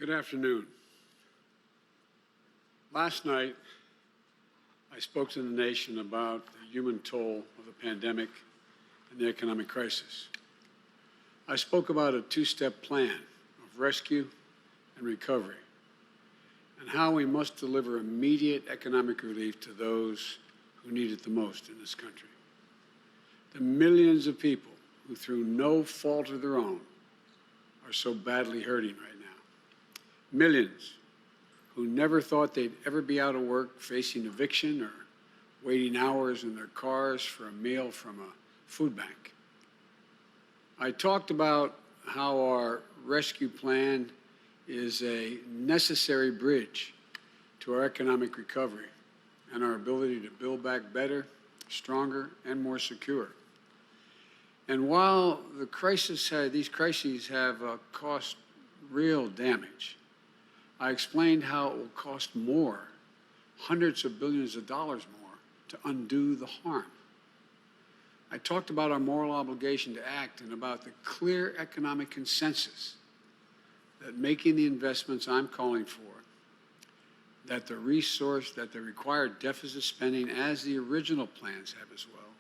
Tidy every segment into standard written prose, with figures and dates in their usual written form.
Good afternoon. Last night, I spoke to the nation about the human toll of the pandemic and the economic crisis. I spoke about a two-step plan of rescue and recovery and how we must deliver immediate economic relief to those who need it the most in this country. The millions of people who, through no fault of their own, are so badly hurting right now. Millions who never thought they'd ever be out of work, facing eviction or waiting hours in their cars for a meal from a food bank. I talked about how our rescue plan is a necessary bridge to our economic recovery and our ability to build back better, stronger, and more secure. And while these crises have caused real damage, I explained how it will cost more, hundreds of billions of dollars more, to undo the harm. I talked about our moral obligation to act and about the clear economic consensus that making the investments I'm calling for, that the required deficit spending, as the original plans have as well,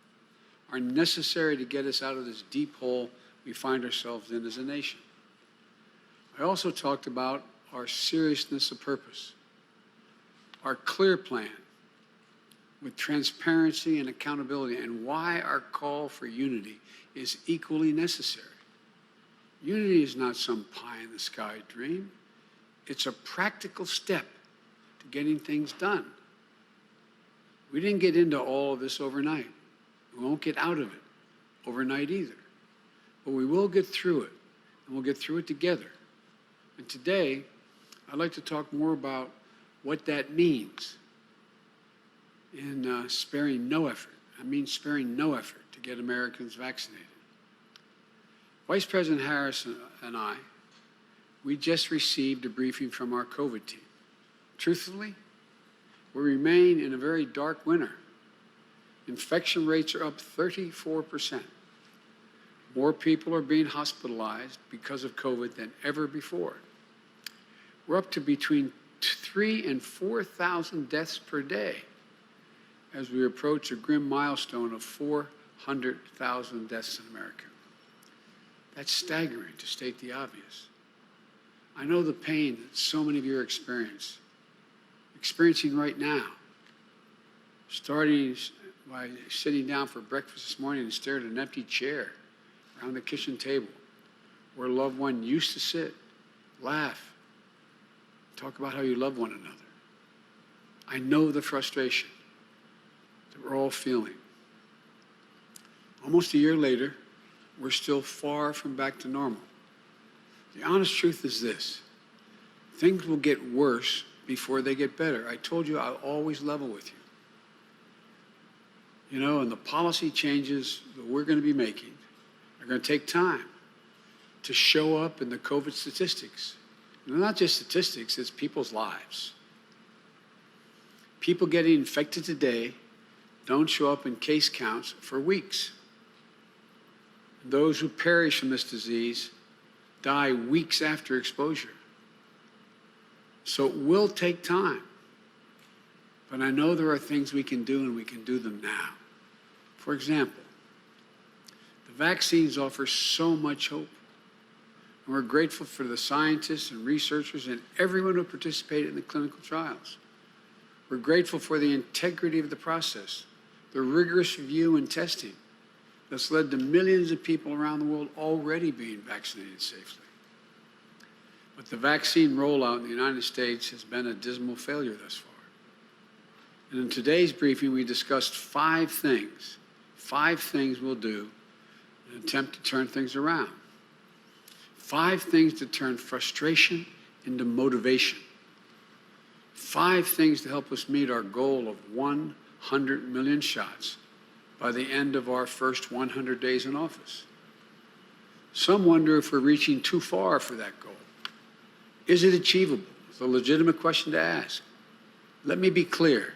are necessary to get us out of this deep hole we find ourselves in as a nation. I also talked about our seriousness of purpose, our clear plan with transparency and accountability, and why our call for unity is equally necessary. Unity is not some pie-in-the-sky dream. It's a practical step to getting things done. We didn't get into all of this overnight. We won't get out of it overnight either. But we will get through it, and we'll get through it together. And today, I'd like to talk more about what that means in sparing no effort. I mean sparing no effort to get Americans vaccinated. Vice President Harris and I, we just received a briefing from our COVID team. Truthfully, we remain in a very dark winter. Infection rates are up 34%. More people are being hospitalized because of COVID than ever before. We're up to between 3,000 and 4,000 deaths per day as we approach a grim milestone of 400,000 deaths in America. That's staggering, to state the obvious. I know the pain that so many of you are experiencing right now, starting by sitting down for breakfast this morning and staring at an empty chair around the kitchen table where a loved one used to sit, laugh, talk about how you love one another. I know the frustration that we're all feeling. Almost a year later, we're still far from back to normal. The honest truth is this: things will get worse before they get better. I told you I'll always level with you. You know, and the policy changes that we're going to be making are going to take time to show up in the COVID statistics. And not just statistics, it's people's lives. People getting infected today don't show up in case counts for weeks. Those who perish from this disease die weeks after exposure. So it will take time. But I know there are things we can do, and we can do them now. For example, the vaccines offer so much hope. And we're grateful for the scientists and researchers and everyone who participated in the clinical trials. We're grateful for the integrity of the process, the rigorous review and testing that's led to millions of people around the world already being vaccinated safely. But the vaccine rollout in the United States has been a dismal failure thus far. And in today's briefing, we discussed five things we'll do in an attempt to turn things around. 5 things to turn frustration into motivation. 5 things to help us meet our goal of 100 million shots by the end of our first 100 days in office. Some wonder if we're reaching too far for that goal. Is it achievable? It's a legitimate question to ask. Let me be clear.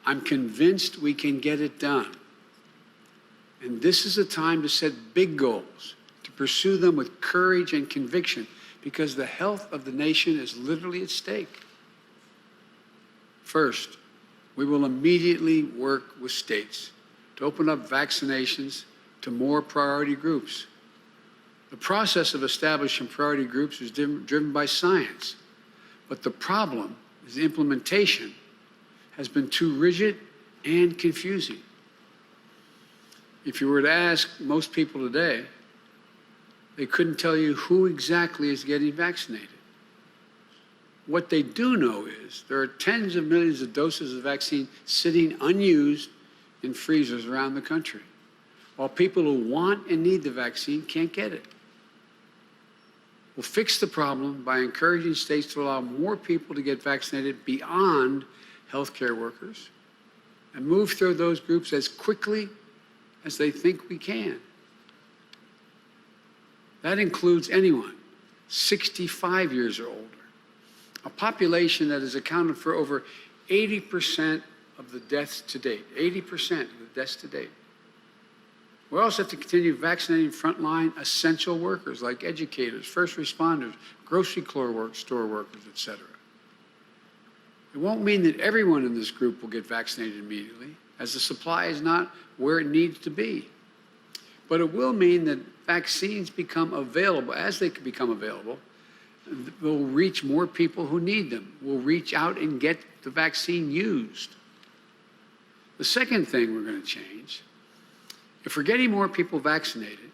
I'm convinced we can get it done. And this is a time to set big goals, to pursue them with courage and conviction, because the health of the nation is literally at stake. First, we will immediately work with states to open up vaccinations to more priority groups. The process of establishing priority groups is driven by science, but the problem is the implementation has been too rigid and confusing. If you were to ask most people today, they couldn't tell you who exactly is getting vaccinated. What they do know is there are tens of millions of doses of vaccine sitting unused in freezers around the country, while people who want and need the vaccine can't get it. We'll fix the problem by encouraging states to allow more people to get vaccinated beyond healthcare workers and move through those groups as quickly as they think we can. That includes anyone 65 years or older, a population that has accounted for over 80% of the deaths to date, 80% of the deaths to date. We also have to continue vaccinating frontline essential workers like educators, first responders, grocery store workers, et cetera. It won't mean that everyone in this group will get vaccinated immediately, as the supply is not where it needs to be. But it will mean that vaccines become available, as they become available, will reach more people who need them. We'll reach out and get the vaccine used. The second thing we're going to change, if we're getting more people vaccinated,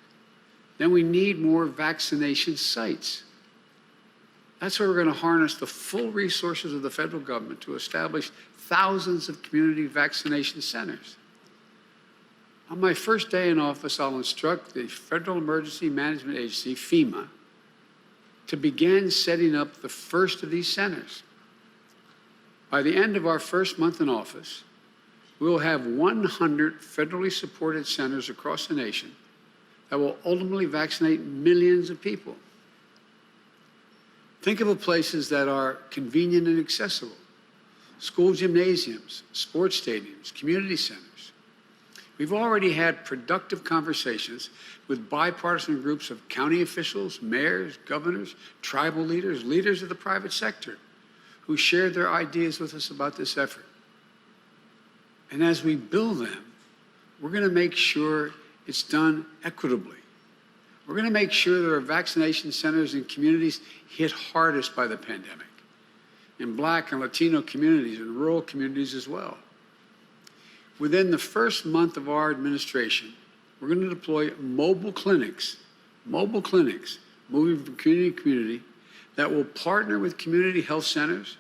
then we need more vaccination sites. That's where we're going to harness the full resources of the federal government to establish thousands of community vaccination centers. On my first day in office, I'll instruct the Federal Emergency Management Agency, FEMA, to begin setting up the first of these centers. By the end of our first month in office, we will have 100 federally supported centers across the nation that will ultimately vaccinate millions of people. Think of the places that are convenient and accessible: school gymnasiums, sports stadiums, community centers. We've already had productive conversations with bipartisan groups of county officials, mayors, governors, tribal leaders, leaders of the private sector, who shared their ideas with us about this effort. And as we build them, we're going to make sure it's done equitably. We're going to make sure there are vaccination centers in communities hit hardest by the pandemic, in Black and Latino communities and rural communities as well. Within the first month of our administration, we're going to deploy mobile clinics, moving from community to community, that will partner with community health centers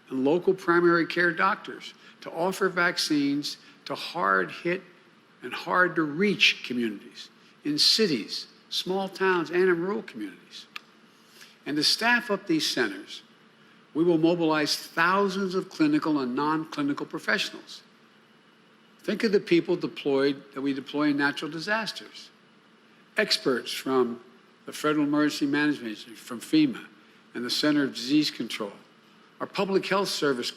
and local primary care doctors to offer vaccines to hard-hit and hard-to-reach communities in cities, small towns, and in rural communities. And to staff up these centers, we will mobilize thousands of clinical and non-clinical professionals. Think of the people that we deploy in natural disasters. Experts from the Federal Emergency Management Agency, from FEMA, and the Center of Disease Control, our Public Health Service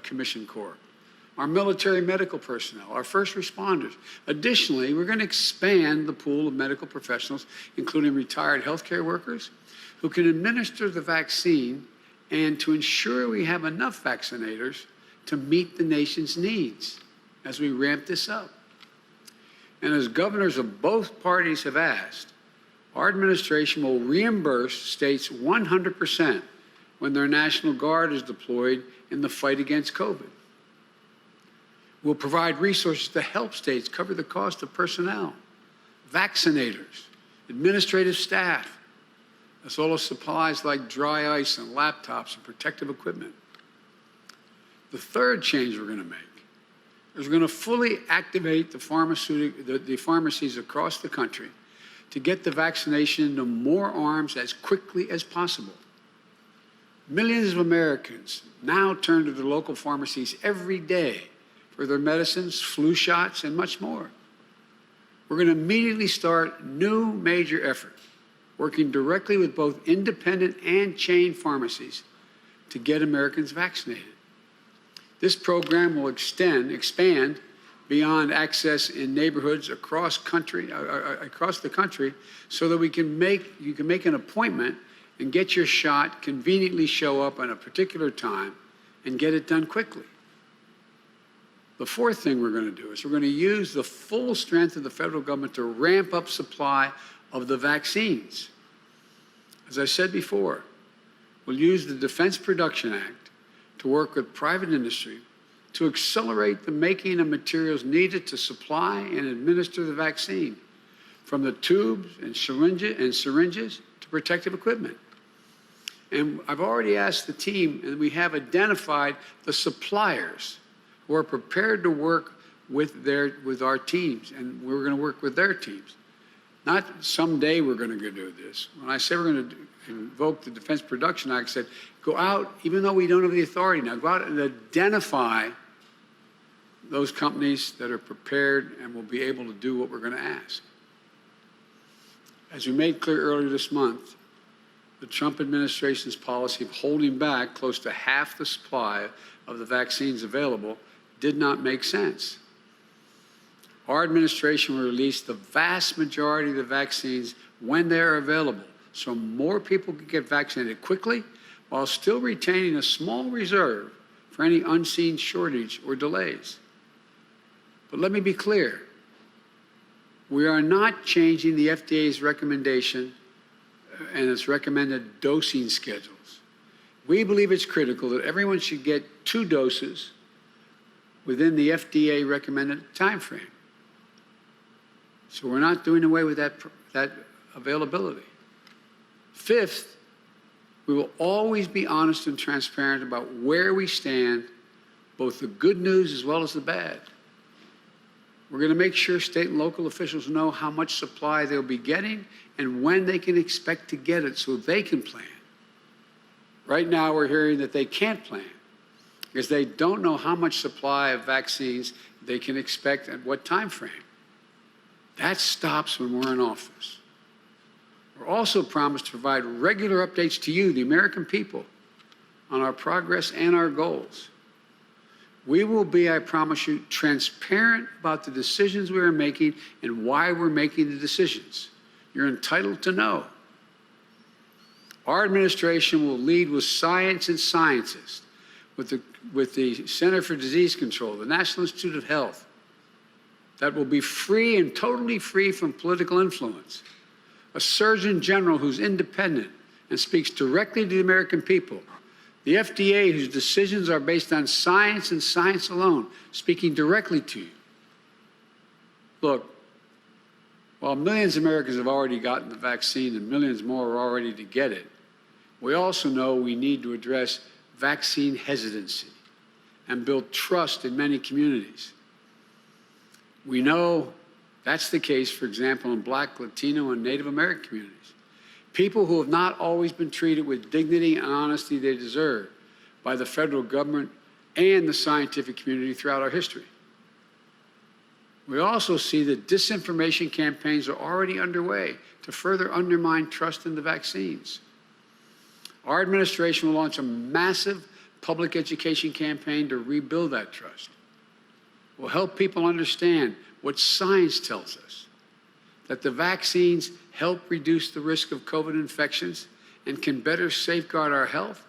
Commission Corps, our military medical personnel, our first responders. Additionally, we're going to expand the pool of medical professionals, including retired healthcare workers, who can administer the vaccine and to ensure we have enough vaccinators to meet the nation's needs as we ramp this up. And as governors of both parties have asked, our administration will reimburse states 100% when their National Guard is deployed in the fight against COVID. We'll provide resources to help states cover the cost of personnel, vaccinators, administrative staff, as well as supplies like dry ice and laptops and protective equipment. The third change we're going to make is we're going to fully activate the pharmacies across the country to get the vaccination into more arms as quickly as possible. Millions of Americans now turn to their local pharmacies every day for their medicines, flu shots, and much more. We're going to immediately start a new major effort, working directly with both independent and chain pharmacies to get Americans vaccinated. This program will expand beyond access in neighborhoods across the country, so that you can make an appointment and get your shot, conveniently show up at a particular time, and get it done quickly. The fourth thing we're going to do is we're going to use the full strength of the federal government to ramp up supply of the vaccines. As I said before, we'll use the Defense Production Act to work with private industry to accelerate the making of materials needed to supply and administer the vaccine, from the tubes and syringes to protective equipment. And I've already asked the team, and we have identified the suppliers who are prepared to work with our teams, and we're going to work with their teams. Not someday we're going to go do this. When I say we're going to invoke the Defense Production Act, I said, go out, even though we don't have the authority now, go out and identify those companies that are prepared and will be able to do what we're going to ask. As we made clear earlier this month, the Trump administration's policy of holding back close to half the supply of the vaccines available did not make sense. Our administration will release the vast majority of the vaccines when they're available, so more people can get vaccinated quickly while still retaining a small reserve for any unseen shortage or delays. But let me be clear. We are not changing the FDA's recommendation and its recommended dosing schedules. We believe it's critical that everyone should get 2 doses within the FDA recommended time frame. So we're not doing away with that availability. Fifth, we will always be honest and transparent about where we stand, both the good news as well as the bad. We're going to make sure state and local officials know how much supply they'll be getting and when they can expect to get it so they can plan. Right now, we're hearing that they can't plan because they don't know how much supply of vaccines they can expect at what time frame. That stops when we're in office. We're also promised to provide regular updates to you, the American people, on our progress and our goals. We will be, I promise you, transparent about the decisions we are making and why we're making the decisions. You're entitled to know. Our administration will lead with science and scientists, with the Center for Disease Control, the National Institute of Health, that will be free and totally free from political influence. A Surgeon General who's independent and speaks directly to the American people. The FDA, whose decisions are based on science and science alone, speaking directly to you. Look, while millions of Americans have already gotten the vaccine and millions more are already to get it, we also know we need to address vaccine hesitancy and build trust in many communities. We know that's the case, for example, in Black, Latino, and Native American communities. People who have not always been treated with dignity and honesty they deserve by the federal government and the scientific community throughout our history. We also see that disinformation campaigns are already underway to further undermine trust in the vaccines. Our administration will launch a massive public education campaign to rebuild that trust. We'll help people understand what science tells us, that the vaccines help reduce the risk of COVID infections and can better safeguard our health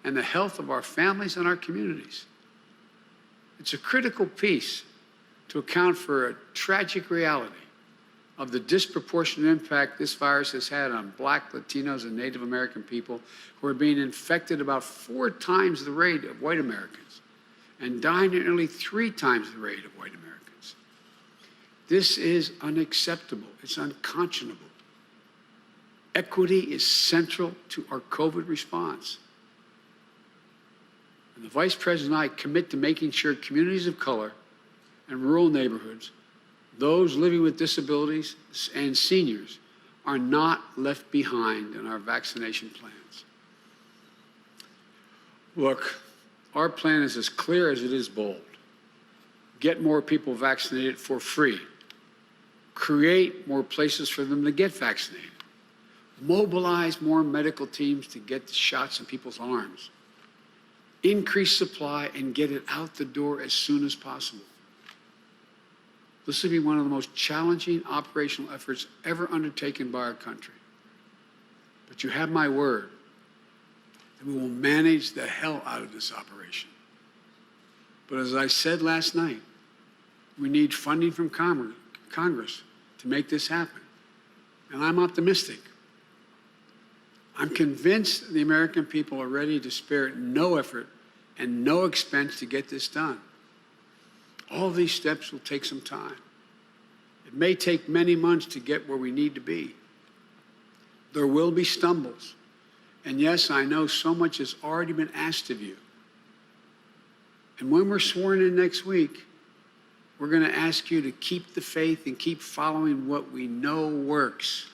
and the health of our families and our communities. It's a critical piece to account for a tragic reality of the disproportionate impact this virus has had on Black, Latinos, and Native American people who are being infected about 4 times the rate of white Americans and dying at nearly 3 times the rate of white Americans. This is unacceptable. It's unconscionable. Equity is central to our COVID response. And the Vice President and I commit to making sure communities of color and rural neighborhoods, those living with disabilities and seniors, are not left behind in our vaccination plans. Look, our plan is as clear as it is bold. Get more people vaccinated for free. Create more places for them to get vaccinated. Mobilize more medical teams to get the shots in people's arms. Increase supply and get it out the door as soon as possible. This will be one of the most challenging operational efforts ever undertaken by our country. But you have my word that we will manage the hell out of this operation. But as I said last night, we need funding from Congress to make this happen. And I'm optimistic. I'm convinced the American people are ready to spare no effort and no expense to get this done. All these steps will take some time. It may take many months to get where we need to be. There will be stumbles. And yes, I know so much has already been asked of you. And when we're sworn in next week, we're going to ask you to keep the faith and keep following what we know works.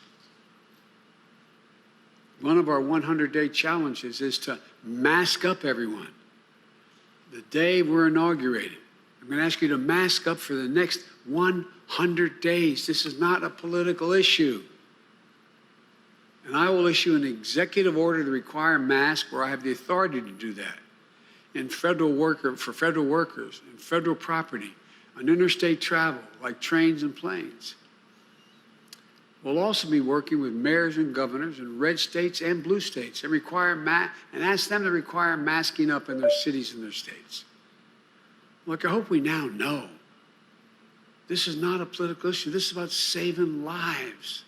One of our 100-day challenges is to mask up everyone. The day we're inaugurated, I'm going to ask you to mask up for the next 100 days. This is not a political issue. And I will issue an executive order to require masks where I have the authority to do that. And for federal workers, and federal property, on interstate travel, like trains and planes. We'll also be working with mayors and governors in red states and blue states and ask them to require masking up in their cities and their states. Look, I hope we now know this is not a political issue. This is about saving lives.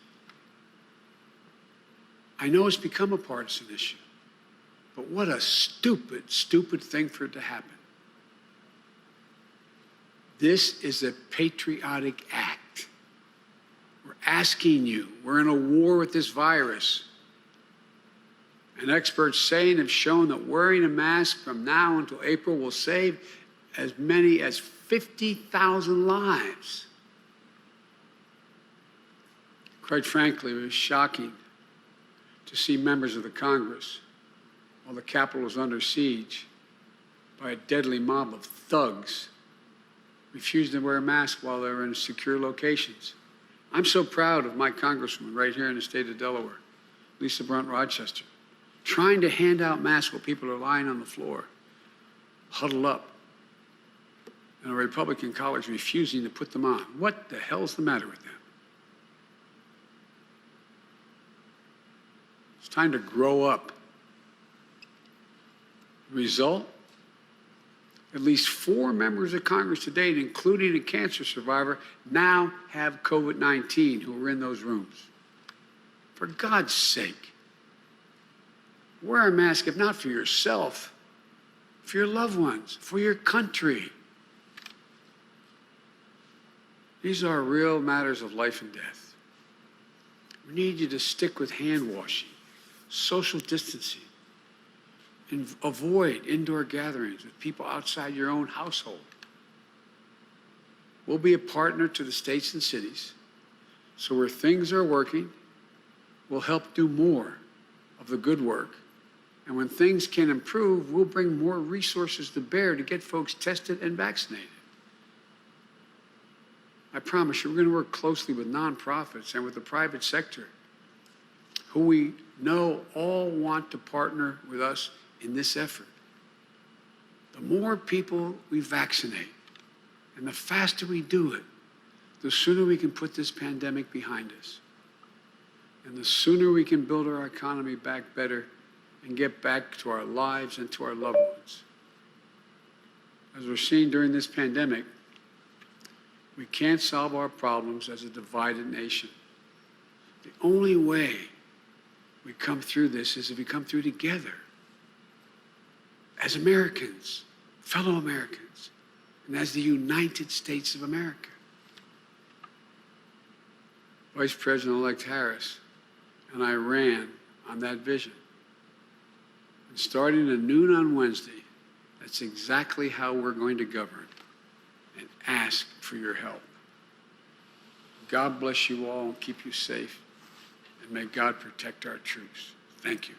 I know it's become a partisan issue, but what a stupid, stupid thing for it to happen. This is a patriotic act. We're asking you, we're in a war with this virus. And experts saying have shown that wearing a mask from now until April will save as many as 50,000 lives. Quite frankly, it was shocking to see members of the Congress, while the Capitol was under siege by a deadly mob of thugs, refused to wear a mask while they were in secure locations. I'm so proud of my congresswoman right here in the state of Delaware, Lisa Brunt Rochester, trying to hand out masks while people are lying on the floor, huddled up, and a Republican colleagues refusing to put them on. What the hell's the matter with them? It's time to grow up. The result? At least 4 members of Congress to date, including a cancer survivor, now have COVID-19 who are in those rooms. For God's sake, wear a mask, if not for yourself, for your loved ones, for your country. These are real matters of life and death. We need you to stick with hand washing, social distancing, and avoid indoor gatherings with people outside your own household. We'll be a partner to the states and cities, so where things are working, we'll help do more of the good work. And when things can improve, we'll bring more resources to bear to get folks tested and vaccinated. I promise you, we're going to work closely with nonprofits and with the private sector, who we know all want to partner with us in this effort. The more people we vaccinate and the faster we do it, the sooner we can put this pandemic behind us. And the sooner we can build our economy back better and get back to our lives and to our loved ones. As we're seeing during this pandemic, we can't solve our problems as a divided nation. The only way we come through this is if we come through together as Americans, fellow Americans, and as the United States of America. Vice President-elect Harris and I ran on that vision. And starting at noon on Wednesday, that's exactly how we're going to govern and ask for your help. God bless you all and keep you safe, and may God protect our troops. Thank you.